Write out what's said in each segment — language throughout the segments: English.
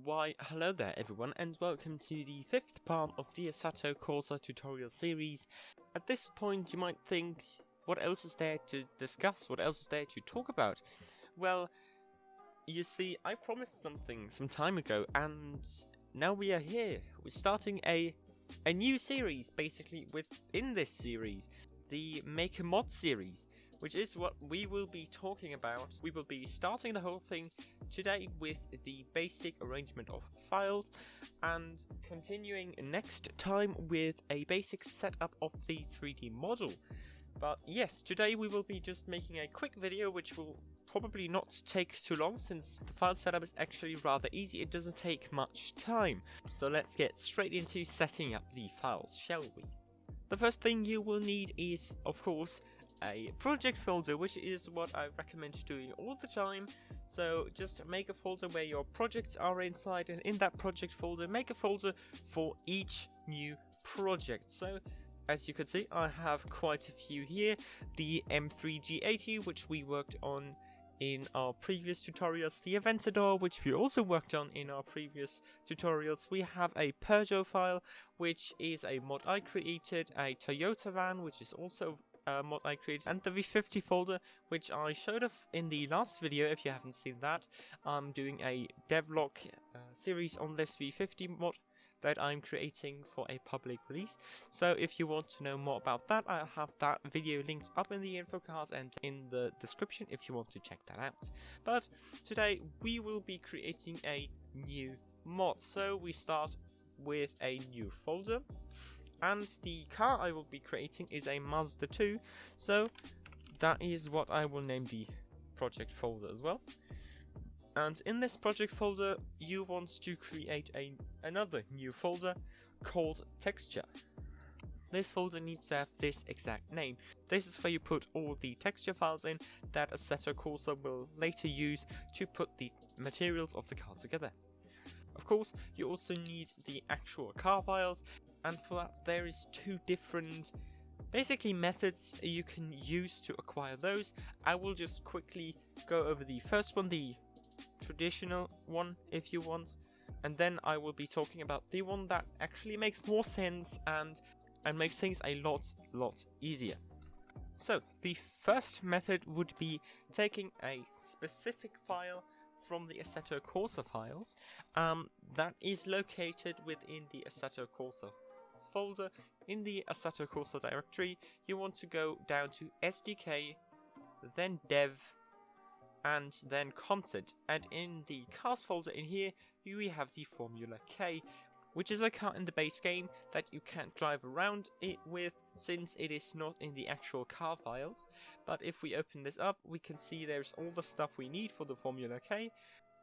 Why, hello there everyone, and welcome to the 5th part of the Assetto Corsa tutorial series. At this point you might think, what else is there to discuss, what else is there to talk about? Well, you see, I promised something some time ago, and now we are here. We're starting a new series, basically, within this series, the Make a Mod series, which is what we will be talking about. We will be starting the whole thing today with the basic arrangement of files and continuing next time with a basic setup of the 3D model. But yes, today we will be just making a quick video which will probably not take too long since the file setup is actually rather easy. It doesn't take much time. So let's get straight into setting up the files, shall we? The first thing you will need is, of course, a project folder, which is what I recommend doing all the time. So just make a folder where your projects are inside, and in that project folder make a folder for each new project. So as you can see, I have quite a few here. The M3G80, which we worked on in our previous tutorials, the Aventador, which we also worked on in our previous tutorials. We have a Peugeot file, which is a mod I created, a Toyota van, which is also mod I created, and the V50 folder, which I showed off in the last video. If you haven't seen that, I'm doing a devlog series on this V50 mod that I'm creating for a public release. So if you want to know more about that, I have that video linked up in the info card and in the description if you want to check that out. But today we will be creating a new mod. So we start with a new folder. And the car I will be creating is a Mazda 2, so that is what I will name the project folder as well. And in this project folder, you want to create another new folder called texture. This folder needs to have this exact name. This is where you put all the texture files in that Assetto Corsa will later use to put the materials of the car together. Of course, you also need the actual car files, and for that there is two different basically methods you can use to acquire those. I will just quickly go over the first one, the traditional one if you want, and then I will be talking about the one that actually makes more sense and makes things a lot easier. So the first method would be taking a specific file from the Assetto Corsa files that is located within the Assetto Corsa folder. In the Assetto Corsa directory, you want to go down to SDK, then dev, and then content. And in the cars folder in here, we have the Formula K, which is a car in the base game that you can't drive around it with since it is not in the actual car files. But if we open this up, we can see there's all the stuff we need for the Formula K.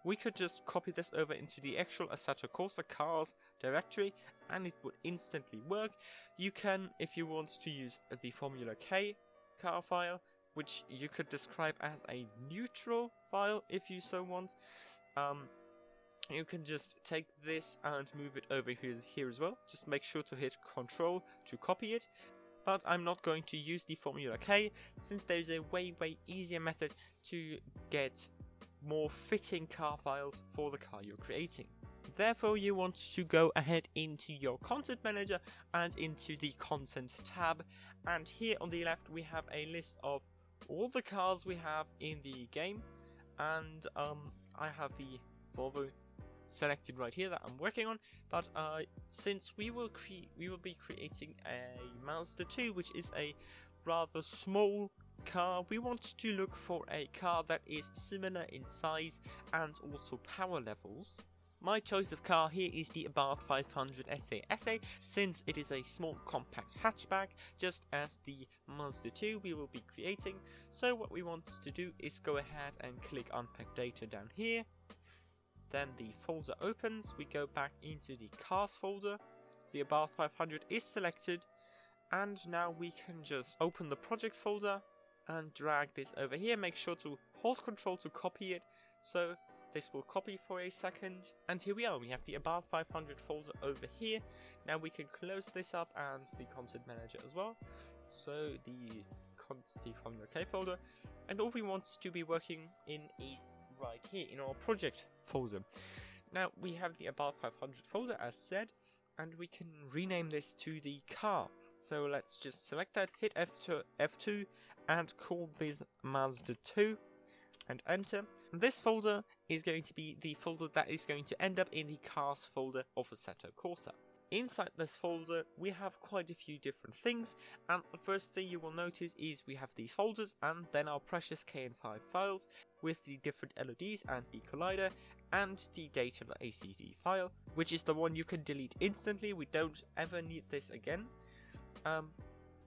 We could just copy this over into the actual Assetto Corsa cars directory and it would instantly work. You can, if you want to use the Formula K car file, which you could describe as a neutral file if you so want, you can just take this and move it over here as well. Just make sure to hit Ctrl to copy it. But I'm not going to use the Formula K since there's a way easier method to get more fitting car files for the car you're creating. Therefore, you want to go ahead into your content manager and into the content tab, and here on the left we have a list of all the cars we have in the game, and I have the Volvo selected right here that I'm working on. But since we will be creating a Mazda 2, which is a rather small car, we want to look for a car that is similar in size and also power levels. My choice of car here is the Abarth 500 SA, since it is a small compact hatchback, just as the Mazda 2 we will be creating. So what we want to do is go ahead and click Unpack Data down here. Then the folder opens, we go back into the cars folder, the Abarth 500 is selected, and now we can just open the project folder and drag this over here. Make sure to hold Ctrl to copy it, so this will copy for a second, and here we are. We have the Abarth 500 folder over here. Now we can close this up and the content manager as well. So the Formula K folder, and all we want to be working in is right here in our project folder. Now we have the About 500 folder as said, and we can rename this to the car. So let's just select that, hit F2 and call this Mazda 2 and enter. This folder is going to be the folder that is going to end up in the cars folder of Assetto Corsa. Inside this folder we have quite a few different things, and the first thing you will notice is we have these folders and then our precious KN5 files with the different LODs and the collider and the data.acd file, which is the one you can delete instantly. We don't ever need this again.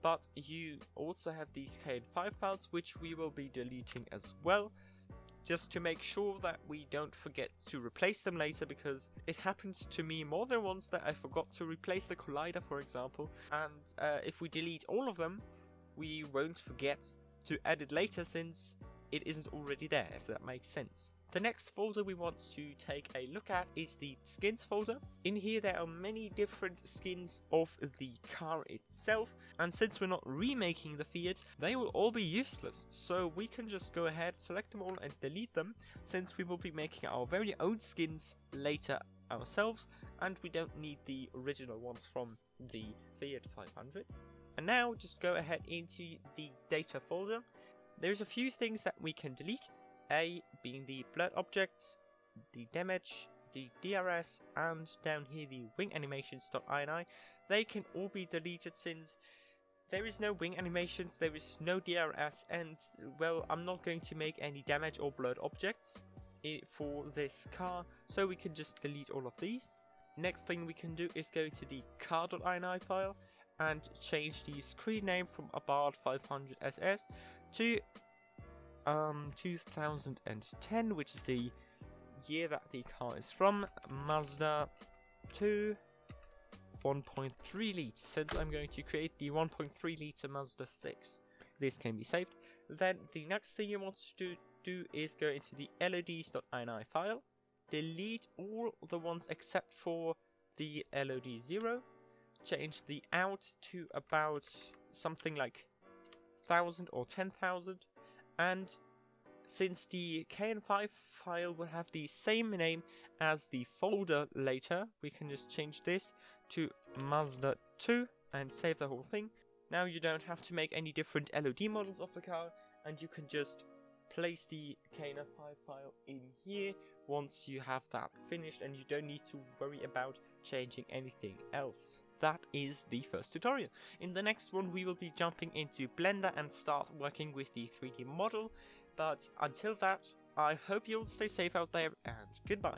But you also have these KN5 files which we will be deleting as well, just to make sure that we don't forget to replace them later, because it happened to me more than once that I forgot to replace the collider, for example, and if we delete all of them we won't forget to add it later since it isn't already there, if that makes sense. The next folder we want to take a look at is the skins folder. In here there are many different skins of the car itself, and since we're not remaking the Fiat, they will all be useless, so we can just go ahead, select them all and delete them, since we will be making our very own skins later ourselves, and we don't need the original ones from the Fiat 500. And now just go ahead into the data folder. There's a few things that we can delete. A being the blurred objects, the damage, the DRS, and down here the wing animations.ini. They can all be deleted since there is no wing animations, there is no DRS, and well, I'm not going to make any damage or blurred objects for this car, so we can just delete all of these. Next thing we can do is go to the car.ini file and change the screen name from Abarth 500SS to 2010, which is the year that the car is from, Mazda 2 1.3 litre, since I'm going to create the 1.3 litre Mazda 6. This can be saved. Then the next thing you want to do is go into the LODs.ini file, delete all the ones except for the LOD0, change the out to about something like 1000 or 10,000, and since the KN5 file will have the same name as the folder later, we can just change this to Mazda 2 and save the whole thing. Now you don't have to make any different LOD models of the car, and you can just place the KN5 file in here once you have that finished, and you don't need to worry about changing anything else. That is the first tutorial. In the next one we will be jumping into Blender and start working with the 3D model, but until that, I hope you'll stay safe out there, and goodbye.